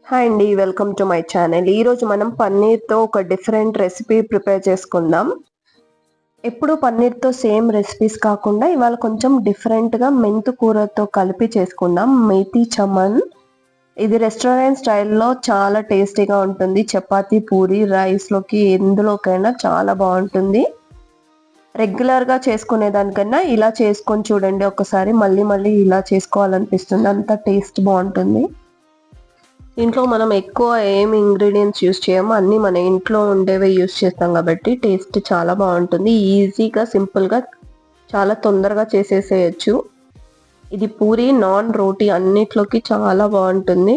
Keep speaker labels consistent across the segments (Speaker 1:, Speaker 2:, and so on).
Speaker 1: Hi అండి, welcome to my channel. ఈరోజు మనం పన్నీర్తో ఒక డిఫరెంట్ రెసిపీ ప్రిపేర్ చేసుకుందాం. ఎప్పుడు పన్నీర్తో సేమ్ రెసిపీస్ కాకుండా ఇవాళ కొంచెం డిఫరెంట్గా మెంతు కూరతో కలిపి చేసుకుందాం. మేథీ చమన్. ఇది రెస్టారెంట్ స్టైల్లో చాలా టేస్టీగా ఉంటుంది. చపాతీ, పూరి, రైస్లోకి ఎందులోకైనా చాలా బాగుంటుంది. రెగ్యులర్గా చేసుకునే దానికన్నా ఇలా చేసుకొని చూడండి ఒకసారి. మళ్ళీ మళ్ళీ ఇలా చేసుకోవాలనిపిస్తుంది, అంత టేస్ట్ బాగుంటుంది. ఇంట్లో మనం ఎక్కువ ఏమి ఇంగ్రీడియంట్స్ యూస్ చేయము, అన్నీ మన ఇంట్లో ఉండేవే యూస్ చేస్తాం కాబట్టి టేస్ట్ చాలా బాగుంటుంది. ఈజీగా సింపుల్గా చాలా తొందరగా చేసేసేయచ్చు. ఇది పూరి, నాన్, రోటీ అన్నిట్లోకి చాలా బాగుంటుంది.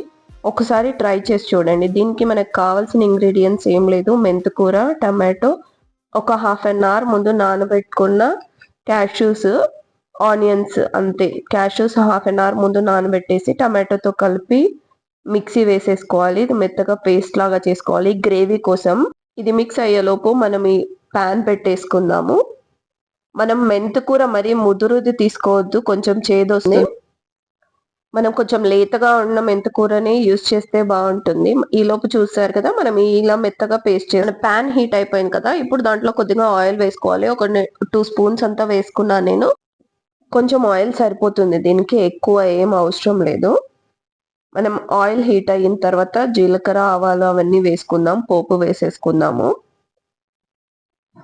Speaker 1: ఒకసారి ట్రై చేసి చూడండి. దీనికి మనకు కావాల్సిన ఇంగ్రీడియంట్స్ ఏం లేదు. మెంతికూర, టమాటో, ఒక హాఫ్ అన్ అవర్ ముందు నానబెట్టుకున్న క్యాష్యూస్, ఆనియన్స్, అంతే. క్యాష్యూస్ హాఫ్ అన్ అవర్ ముందు నానబెట్టేసి టమాటోతో కలిపి మిక్సీ వేసేసుకోవాలి. ఇది మెత్తగా పేస్ట్ లాగా చేసుకోవాలి గ్రేవీ కోసం. ఇది మిక్స్ అయ్యేలోపు మనం ఈ ప్యాన్ పెట్టేసుకుందాము. మనం మెంతికూర మరీ ముదురుది తీసుకోవద్దు, కొంచెం చేదొస్తుంది. మనం కొంచెం లేతగా ఉన్న మెంతికూరని యూస్ చేస్తే బాగుంటుంది. ఈ లోపు చూసారు కదా, మనం ఇలా మెత్తగా పేస్ట్ చేయాలి. ప్యాన్ హీట్ అయిపోయింది కదా, ఇప్పుడు దాంట్లో కొద్దిగా ఆయిల్ వేసుకోవాలి. ఒక 2 స్పూన్స్ అంతా వేసుకున్నాను నేను. కొంచెం ఆయిల్ సరిపోతుంది దీనికి, ఎక్కువ ఏం అవసరం లేదు. మనం ఆయిల్ హీట్ అయిన తర్వాత జీలకర్ర, ఆవాలు అవన్నీ వేసుకుందాం. పోపు వేసేసుకుందాము.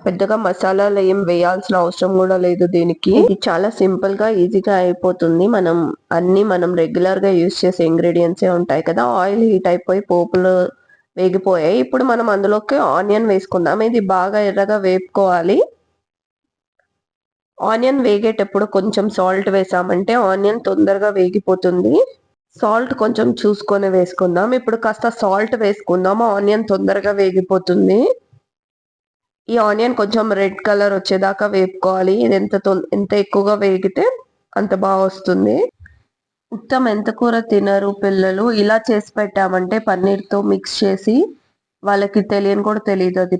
Speaker 1: పెద్దగా మసాలాలు ఏం వేయాల్సిన అవసరం కూడా లేదు దీనికి. ఇది చాలా సింపుల్ గా ఈజీగా అయిపోతుంది. మనం రెగ్యులర్ గా యూజ్ చేసే ఇంగ్రీడియంట్సే ఉంటాయి కదా. ఆయిల్ హీట్ అయిపోయి పోపులు వేగిపోయాయి. ఇప్పుడు మనం అందులోకి ఆనియన్ వేసుకుందాం. ఇది బాగా ఎర్రగా వేపుకోవాలి. ఆనియన్ వేగేటప్పుడు కొంచెం సాల్ట్ వేసామంటే ఆనియన్ తొందరగా వేగిపోతుంది. సాల్ట్ కొంచెం చూసుకొని వేసుకుందాం. ఇప్పుడు కాస్త సాల్ట్ వేసుకుందాం, ఆనియన్ తొందరగా వేగిపోతుంది. ఈ ఆనియన్ కొంచెం రెడ్ కలర్ వచ్చేదాకా వేపుకోవాలి. ఇది ఎంత ఎక్కువగా వేగితే అంత బాగా వస్తుంది. ఉత్త మెంతికూర తినరు పిల్లలు. ఇలా చేసి పెట్టామంటే పన్నీర్తో మిక్స్ చేసి, వాళ్ళకి తెలియని కూడా తెలియదు అది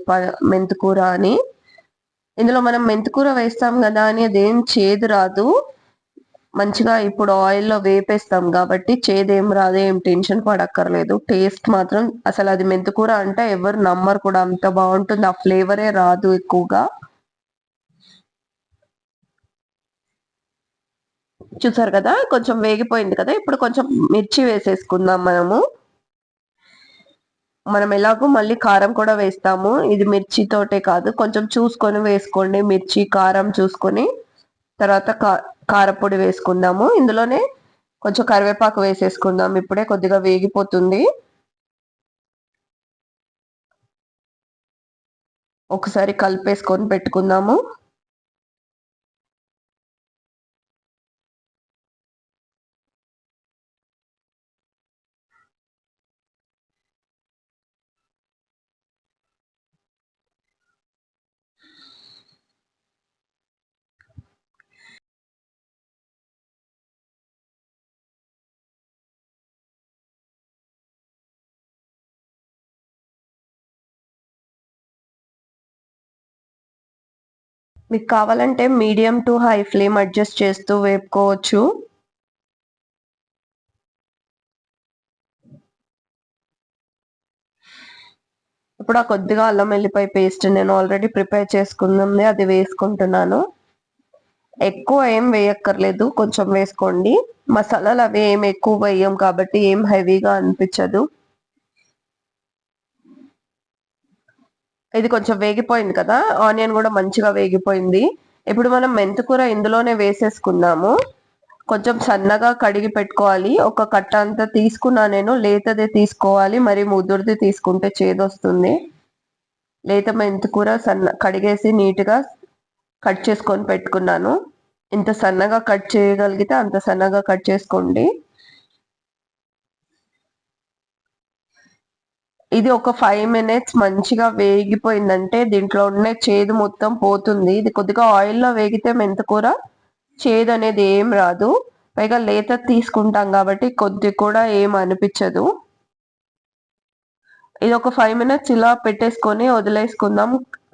Speaker 1: మెంతికూర అని. ఇందులో మనం మెంతికూర వేస్తాం కదా అని అదేం చేదు రాదు. మంచిగా ఇప్పుడు ఆయిల్లో వేపేస్తాం కాబట్టి చేదేం రాదు, ఏం టెన్షన్ పడక్కర్లేదు. టేస్ట్ మాత్రం అసలు అది మెంతికూర అంటే ఎవరు నమ్మరు కూడా, అంత బాగుంటుంది. ఆ ఫ్లేవరే రాదు ఎక్కువగా. చూసారు కదా, కొంచెం వేగిపోయింది కదా. ఇప్పుడు కొంచెం మిర్చి వేసేసుకుందాం మనం ఎలాగో మళ్ళీ కారం కూడా వేస్తాము. ఇది మిర్చితోటే కాదు, కొంచెం చూసుకొని వేసుకోండి. మిర్చి, కారం చూసుకొని. తర్వాత కారపొడి వేసుకుందాము. ఇందులోనే కొంచెం కరివేపాకు వేసేసుకుందాం. ఇప్పుడే కొద్దిగా వేగిపోతుంది. ఒకసారి కలిపేసుకొని పెట్టుకుందాము. మీకు కావాలంటే medium to high flame adjust చేస్తూ వేపుకోవచ్చు. ఇప్పుడు ఆ కొద్దిగా అల్లం వెల్లిపాయ పేస్ట్ నేను ఆల్రెడీ ప్రిపేర్ చేసుకుంది, అది వేసుకుంటున్నాను. ఎక్కువ ఏం వేయక్కర్లేదు, కొంచెం వేసుకోండి. మసాలాలు అవి ఏం ఎక్కువ వేయం కాబట్టి ఏం హెవీగా అనిపించదు. ఇది కొంచెం వేగిపోయింది కదా, ఆనియన్ కూడా మంచిగా వేగిపోయింది. ఇప్పుడు మనం మెంతికూర ఇందులోనే వేసేసుకుందాము. కొంచెం సన్నగా కడిగి పెట్టుకోవాలి. ఒక కట్ట అంతా తీసుకున్నా నేను. లేతదే తీసుకోవాలి, మరి ముదురుది తీసుకుంటే చేదొస్తుంది. లేత మెంతికూర కడిగేసి నీట్గా కట్ చేసుకొని పెట్టుకున్నాను. ఇంత సన్నగా కట్ చేయగలిగితే అంత సన్నగా కట్ చేసుకోండి. ఇది ఒక 5 minutes మంచిగా వేగిపోయిందంటే దీంట్లో ఉన్న చేదు మొత్తం పోతుంది. ఇది కొద్దిగా ఆయిల్లో వేగితే మెంతికూర చేదు అనేది ఏం రాదు. పైగా లేత తీసుకుంటాం కాబట్టి కొద్ది కూడా ఏం అనిపించదు. ఇది ఒక 5 minutes ఇలా పెట్టేసుకొని వదిలేసుకుందాం.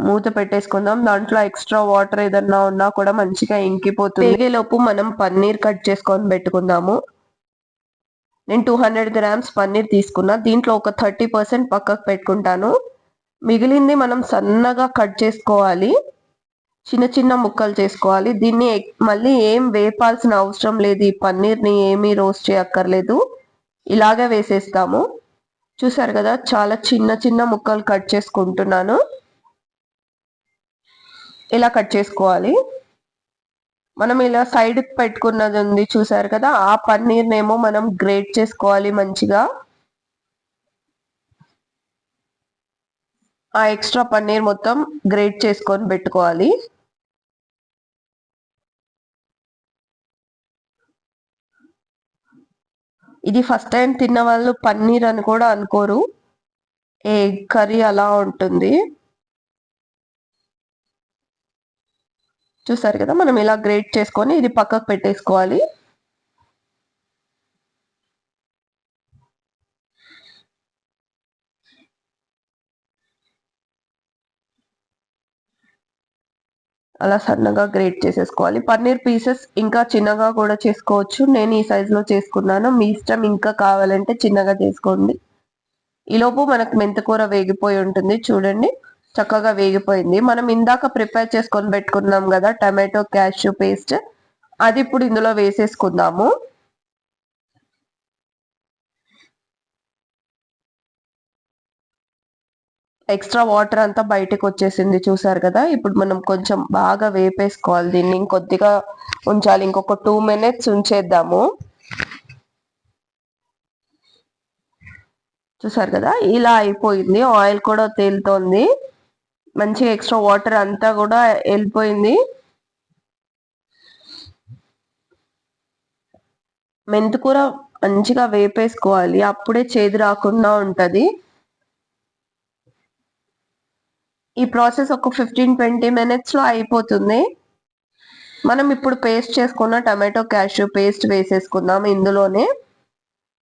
Speaker 1: మూత పెట్టేసుకుందాం. దాంట్లో ఎక్స్ట్రా వాటర్ ఏదన్నా ఉన్నా కూడా మంచిగా ఇంకిపోతుంది. వేగేలోపు మనం పన్నీర్ కట్ చేసుకొని పెట్టుకుందాము. నేను 200 గ్రామ్స్ పన్నీర్ తీసుకున్నా. దీంట్లో ఒక 30% పక్కకు పెట్టుకుంటాను. మిగిలింది మనం సన్నగా కట్ చేసుకోవాలి. చిన్న చిన్న ముక్కలు చేసుకోవాలి. దీన్ని మళ్ళీ ఏం వేపాల్సిన అవసరం లేదు. ఈ పన్నీర్ని ఏమీ రోస్ట్ చేయక్కర్లేదు. ఇలాగే వేసేస్తాము. చూసారు కదా, చాలా చిన్న చిన్న ముక్కలు కట్ చేసుకుంటున్నాను. ఇలా కట్ చేసుకోవాలి. మనం ఇలా సైడ్ పెట్టుకున్నది ఉంది చూసారు కదా, ఆ పన్నీర్నేమో మనం గ్రేట్ చేసుకోవాలి మంచిగా. ఆ ఎక్స్ట్రా పన్నీర్ మొత్తం గ్రేట్ చేసుకొని పెట్టుకోవాలి. ఇది ఫస్ట్ టైం తిన్న వాళ్ళు పన్నీర్ అని కూడా అనుకోరు, ఎగ్ కర్రీ అలా ఉంటుంది. చూసారు కదా, మనం ఇలా గ్రేట్ చేసుకొని ఇది పక్కకు పెట్టేసుకోవాలి. అలా సన్నగా గ్రేట్ చేసేసుకోవాలి. పన్నీర్ పీసెస్ ఇంకా చిన్నగా కూడా చేసుకోవచ్చు. నేను ఈ సైజులో చేసుకున్నాను. మీ ఇష్టం, ఇంకా కావాలంటే చిన్నగా చేసుకోండి. ఈలోపు మనకు మెంతికూర వేగిపోయి ఉంటుంది. చూడండి, చక్కగా వేగిపోయింది. మనం ఇందాక ప్రిపేర్ చేసుకొని పెట్టుకున్నాం కదా టమాటో క్యాష్యూ పేస్ట్, అది ఇప్పుడు ఇందులో వేసేసుకుందాము. ఎక్స్ట్రా వాటర్ అంతా బయటకు వచ్చేసింది చూసారు కదా. ఇప్పుడు మనం కొంచెం బాగా వేపేసుకోవాలి. దీన్ని ఇంకొద్దిగా ఉంచాలి. ఇంకొక 2 minutes ఉంచేద్దాము. చూసారు కదా, ఇలా అయిపోయింది. ఆయిల్ కూడా తేలుతోంది మంచిగా. ఎక్స్ట్రా వాటర్ అంతా కూడా వెళ్ళిపోయింది. మెంతికూర మంచిగా వేపేసుకోవాలి, అప్పుడే చేదు రాకుండా ఉంటది. ఈ ప్రాసెస్ ఒక 15-20 minutes లో అయిపోతుంది. మనం ఇప్పుడు పేస్ట్ చేసుకున్న టమాటో క్యాష్యూ పేస్ట్ వేసేసుకుందాం ఇందులోనే.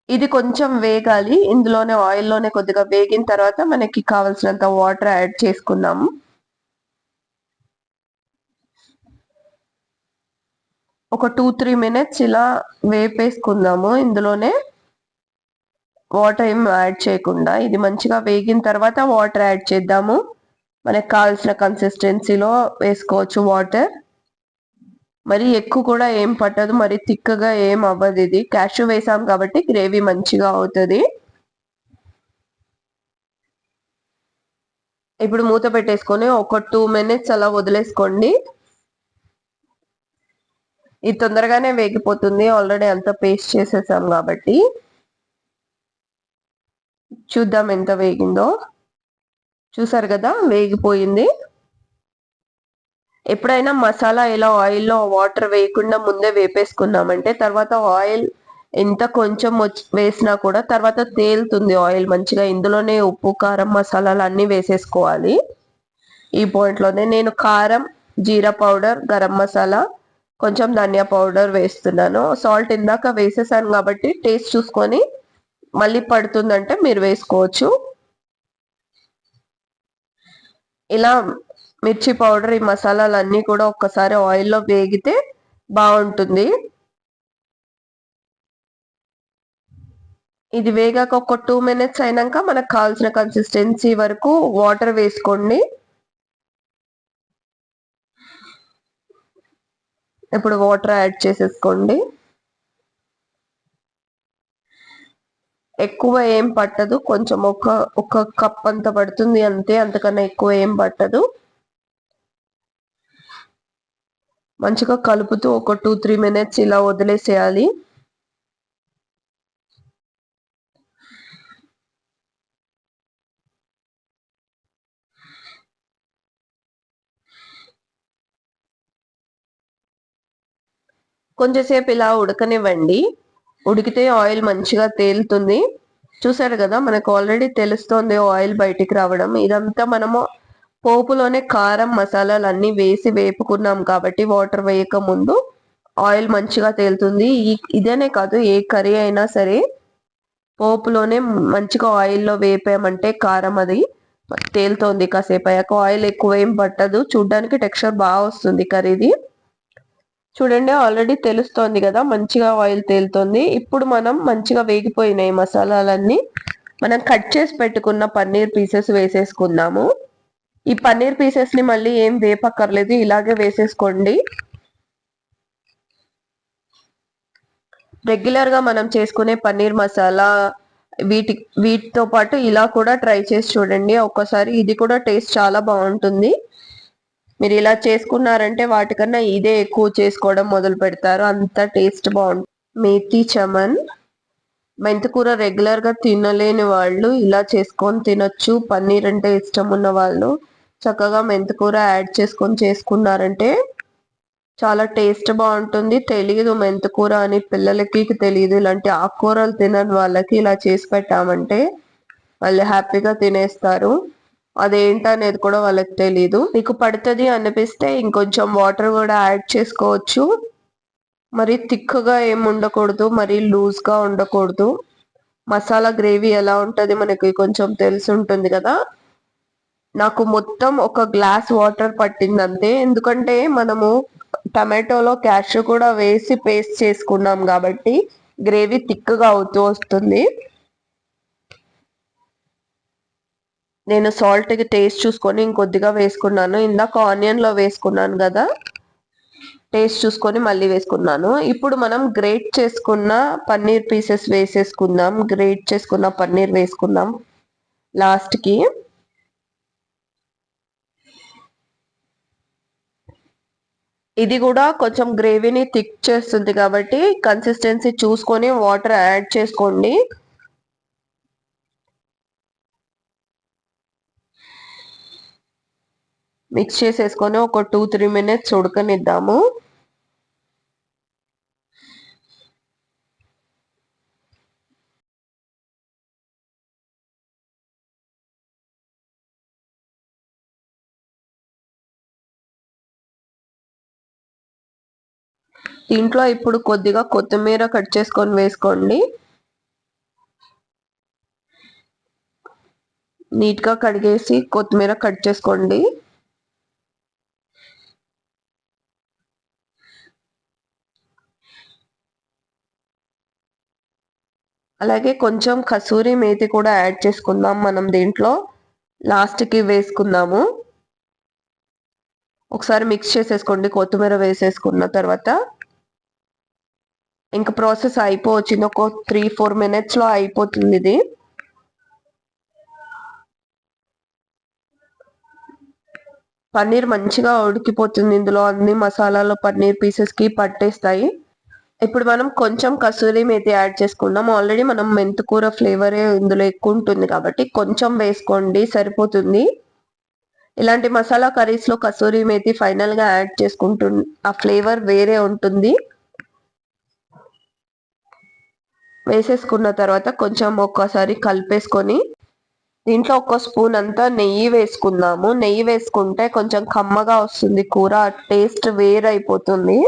Speaker 1: ఇది కొంచెం వేగాలి. ఇందులోనే ఆయిల్లోనే కొద్దిగా వేగిన తర్వాత మనకి కావాల్సినంత వాటర్ యాడ్ చేసుకుందాము. ఒక 2-3 minutes ఇలా వేపేసుకుందాము. ఇందులోనే వాటర్ ఏం యాడ్ చేయకుండా ఇది మంచిగా వేగిన తర్వాత వాటర్ యాడ్ చేద్దాము. మనకు కావాల్సిన కన్సిస్టెన్సీలో వేసుకోవచ్చు వాటర్. మరి ఎక్కువ కూడా ఏం పట్టదు, మరి థిక్గా ఏం అవ్వదు. ఇది క్యాష్యూ వేసాం కాబట్టి గ్రేవీ మంచిగా అవుతుంది. ఇప్పుడు మూత పెట్టేసుకొని ఒక 2 minutes అలా వదిలేసుకోండి. ఇది తొందరగానే వేగిపోతుంది, ఆల్రెడీ అంతా పేస్ట్ చేసేసాం కాబట్టి. చూద్దాం ఎంత వేగిందో. చూసారు కదా, వేగిపోయింది. ఎప్పుడైనా మసాలా ఇలా ఆయిల్లో వాటర్ వేయకుండా ముందే వేపేసుకున్నామంటే తర్వాత ఆయిల్ ఎంత కొంచెం వేసినా కూడా తర్వాత తేలుతుంది ఆయిల్ మంచిగా. ఇందులోనే ఉప్పు, కారం, మసాలాలు అన్నీ వేసేసుకోవాలి. ఈ పాయింట్లోనే నేను కారం, జీరా పౌడర్, గరం మసాలా, కొంచెం ధనియా పౌడర్ వేస్తున్నాను. సాల్ట్ ఇందాక వేసేసాను కాబట్టి టేస్ట్ చూసుకొని మళ్ళీ పడుతుందంటే మీరు వేసుకోవచ్చు. ఇలా మిర్చి పౌడర్, ఈ మసాలాలన్నీ కూడా ఒక్కసారి ఆయిల్లో వేగితే బాగుంటుంది. ఇది వేగాక ఒక 2 minutes అయినాక మనకు కావాల్సిన కన్సిస్టెన్సీ వరకు వాటర్ వేసుకోండి. ఇప్పుడు వాటర్ యాడ్ చేసేసుకోండి. ఎక్కువ ఏం పట్టదు, కొంచెం ఒక కప్ అంత పడుతుంది అంతే, అంతకన్నా ఎక్కువ ఏం పట్టదు. మంచిగా కలుపుతూ ఒక 2-3 minutes ఇలా వదిలేసేయాలి. కొంచెంసేపు ఇలా ఉడకనివ్వండి. ఉడికితే ఆయిల్ మంచిగా తేలుతుంది. చూసారు కదా, మనకు ఆల్రెడీ తెలుస్తోంది ఆయిల్ బయటికి రావడం. ఇదంతా మనము పోపులోనే కారం, మసాలాలు అన్నీ వేసి వేపుకున్నాం కాబట్టి వాటర్ వేయక ముందు ఆయిల్ మంచిగా తేలుతుంది. ఇదేనే కాదు, ఏ కర్రీ అయినా సరే పోపులోనే మంచిగా ఆయిల్లో వేపామంటే కారం అది తేలుతోంది. కాసేపు అయ్యాక ఆయిల్ ఎక్కువ ఏం పట్టదు, చూడ్డానికి టెక్స్చర్ బాగా వస్తుంది కర్రీది. చూడండి ఆల్రెడీ తెలుస్తోంది కదా, మంచిగా ఆయిల్ తేలుతోంది. ఇప్పుడు మనం మంచిగా వేగిపోయినాయి మసాలాలన్నీ. మనం కట్ చేసి పెట్టుకున్న పన్నీర్ పీసెస్ వేసేసుకుందాము. ఈ పన్నీర్ పీసెస్ ని మళ్ళీ ఏం వేపక్కర్లేదు, ఇలాగే వేసేసుకోండి. రెగ్యులర్ గా మనం చేసుకునే పన్నీర్ మసాలా వీటితో పాటు ఇలా కూడా ట్రై చేసి చూడండి ఒక్కసారి. ఇది కూడా టేస్ట్ చాలా బాగుంటుంది. మీరు ఇలా చేసుకున్నారంటే వాటికన్నా ఇదే ఎక్కువ చేసుకోవడం మొదలు పెడతారు, అంత టేస్ట్ బాగుంటుంది. మేతి చమన్ మెంతికూర రెగ్యులర్ గా తినలేని వాళ్ళు ఇలా చేసుకొని తినొచ్చు. పన్నీర్ అంటే ఇష్టం ఉన్న వాళ్ళు చక్కగా మెంతికూర యాడ్ చేసుకొని చేసుకున్నారంటే చాలా టేస్ట్ బాగుంటుంది. తెలియదు మెంతికూర అని పిల్లలకి తెలియదు, ఇలాంటి ఆకుకూరలు తినని వాళ్ళకి ఇలా చేసి పెట్టామంటే వాళ్ళు హ్యాపీగా తినేస్తారు. అదేంటనేది కూడా వాళ్ళకి తెలీదు. మీకు పడుతుంది అనిపిస్తే ఇంకొంచెం వాటర్ కూడా యాడ్ చేసుకోవచ్చు. మరి థిక్గా ఏమి ఉండకూడదు, మరి లూజ్గా ఉండకూడదు. మసాలా గ్రేవీ ఎలా ఉంటుంది మనకి కొంచెం తెలిసి ఉంటుంది కదా. నాకు మొత్తం ఒక గ్లాస్ వాటర్ పట్టింది అంతే, ఎందుకంటే మనము టమాటోలో క్యాష్యూ కూడా వేసి పేస్ట్ చేసుకున్నాం కాబట్టి గ్రేవీ థిక్గా అవుతూ వస్తుంది. నేను సాల్ట్కి టేస్ట్ చూసుకొని ఇంకొద్దిగా వేసుకున్నాను. ఇందాక ఆనియన్లో వేసుకున్నాను కదా, టేస్ట్ చూసుకొని మళ్ళీ వేసుకున్నాను. ఇప్పుడు మనం గ్రేట్ చేసుకున్న పన్నీర్ పీసెస్ వేసేసుకుందాం. గ్రేట్ చేసుకున్న పన్నీర్ వేసుకుందాం లాస్ట్కి. ఇది కూడా కొంచెం గ్రేవీని థిక్ చేస్తుంది కాబట్టి కన్సిస్టెన్సీ చూసుకొని వాటర్ యాడ్ చేసుకోండి. మిక్స్ చేసేసుకొని ఒక 2-3 మినిట్స్ ఉడకనిద్దాము. దీంట్లో ఇప్పుడు కొద్దిగా కొత్తిమీర కట్ చేసుకొని వేసుకోండి. నీట్గా కడిగేసి కొత్తిమీర కట్ చేసుకోండి. అలాగే కొంచెం కసూరి మేతి కూడా యాడ్ చేసుకుందాం. మనం దీంట్లో లాస్ట్కి వేసుకుందాము. ఒకసారి మిక్స్ చేసేసుకోండి కొత్తిమీర వేసేసుకున్న తర్వాత. ఇంకా ప్రాసెస్ అయిపోవచ్చింది, ఒక 3-4 మినిట్స్లో అయిపోతుంది ఇది. పన్నీర్ మంచిగా ఉడికిపోతుంది, ఇందులో అన్ని మసాలాలు పన్నీర్ పీసెస్కి పట్టేస్తాయి. ఇప్పుడు మనం కొంచెం కసూరి మేతి యాడ్ చేసుకుందాం. ఆల్రెడీ మనం మెంతికూర ఫ్లేవరే ఇందులో ఎక్కువ ఉంటుంది కాబట్టి కొంచెం వేసుకోండి సరిపోతుంది. ఇలాంటి మసాలా కర్రీస్లో కసూరి మేతి ఫైనల్గా యాడ్ చేసుకుంటు ఆ ఫ్లేవర్ వేరే ఉంటుంది. వేసేసుకున్న తర్వాత కొంచెం ఒక్కసారి కలిపేసుకొని దీంట్లో 1 స్పూన్ అంతా నెయ్యి వేసుకుందాము. నెయ్యి వేసుకుంటే కొంచెం కమ్మగా వస్తుంది కూర, టేస్ట్ వేరైపోతుంది.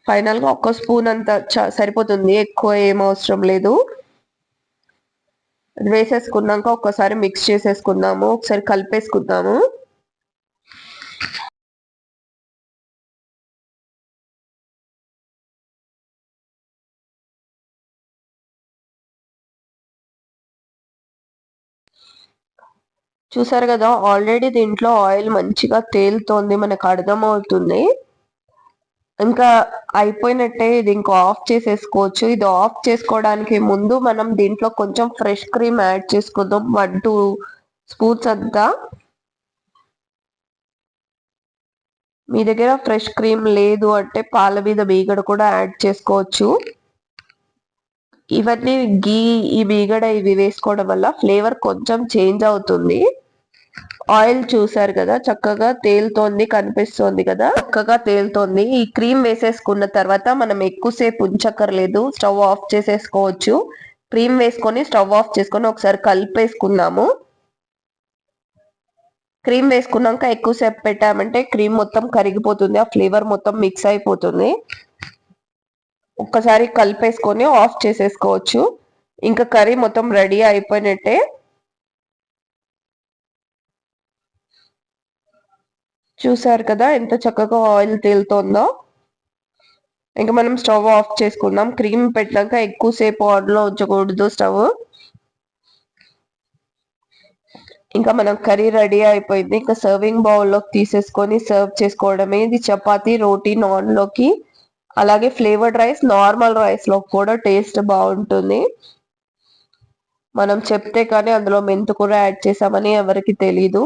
Speaker 1: ఫైనల్గా 1 స్పూన్ అంత సరిపోతుంది, ఎక్కువ ఏం అవసరం లేదు. వేసేసుకున్నాక ఒక్కసారి మిక్స్ చేసేసుకుందాము, ఒకసారి కలిపేసుకుందాము. చూసారు కదా ఆల్రెడీ దీంట్లో ఆయిల్ మంచిగా తేలుతోంది, మనకు అర్థమవుతుంది. ఇంకా అయిపోయినట్టే, ఇది ఇంకా ఆఫ్ చేసేసుకోవచ్చు. ఇది ఆఫ్ చేసుకోవడానికి ముందు మనం దీంట్లో కొంచెం ఫ్రెష్ క్రీమ్ యాడ్ చేసుకుందాం, 1-2 స్పూన్స్ అంతా. మీ దగ్గర ఫ్రెష్ క్రీమ్ లేదు అంటే పాల మీద మీగడ కూడా యాడ్ చేసుకోవచ్చు. ఇవన్నీ ఈ మీగడ ఇవి వేసుకోవడం వల్ల ఫ్లేవర్ కొంచెం చేంజ్ అవుతుంది. ఆయిల్ చూసారు కదా చక్కగా తేలుతోంది, కనిపిస్తోంది కదా, చక్కగా తేలుతోంది. ఈ క్రీమ్ వేసేసుకున్న తర్వాత మనం ఎక్కువసేపు ఉంచక్కర్లేదు, స్టవ్ ఆఫ్ చేసేసుకోవచ్చు. క్రీమ్ వేసుకొని స్టవ్ ఆఫ్ చేసుకొని ఒకసారి కలిపేసుకుందాము. క్రీమ్ వేసుకున్నాక ఎక్కువసేపు పెట్టామంటే క్రీమ్ మొత్తం కరిగిపోతుంది, ఆ ఫ్లేవర్ మొత్తం మిక్స్ అయిపోతుంది. ఒక్కసారి కలిపేసుకొని ఆఫ్ చేసేసుకోవచ్చు. ఇంకా కర్రీ మొత్తం రెడీ అయిపోయినట్టే. చూసారు కదా ఎంత చక్కగా ఆయిల్ తేలుతోందో. ఇంకా మనం స్టవ్ ఆఫ్ చేసుకుందాం. క్రీమ్ పెట్టాక ఎక్కువసేపు ఆన్లో ఉంచకూడదు స్టవ్. ఇంకా మనం కర్రీ రెడీ అయిపోయింది. ఇంకా సర్వింగ్ బౌల్లోకి తీసేసుకొని సర్వ్ చేసుకోవడమే. ఇది చపాతీ, రోటీ, నాన్ లోకి, అలాగే ఫ్లేవర్డ్ రైస్, నార్మల్ రైస్ లో కూడా టేస్ట్ బాగుంటుంది. మనం చెప్తే కానీ అందులో మెంతికూర యాడ్ చేసామని ఎవరికి తెలీదు.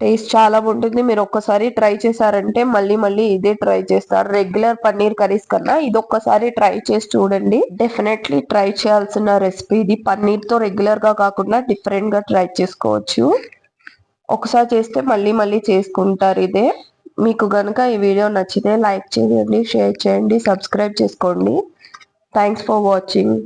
Speaker 1: టేస్ట్ చాలా బాగుంటుంది. మీరు ఒక్కసారి ట్రై చేశారంటే మళ్ళీ మళ్ళీ ఇదే ట్రై చేస్తారు. రెగ్యులర్ పన్నీర్ కర్రీస్ కన్నా ఇది ఒక్కసారి ట్రై చేసి చూడండి. డెఫినెట్లీ ట్రై చేయాల్సిన రెసిపీ ఇది. పన్నీర్ తో రెగ్యులర్ గా కాకుండా డిఫరెంట్ గా ట్రై చేసుకోవచ్చు. ఒకసారి చేస్తే మళ్ళీ మళ్ళీ చేసుకుంటారు ఇదే. మీకు గనుక ఈ వీడియో నచ్చితే లైక్ చేయండి, షేర్ చేయండి, సబ్స్క్రైబ్ చేసుకోండి. Thanks for watching.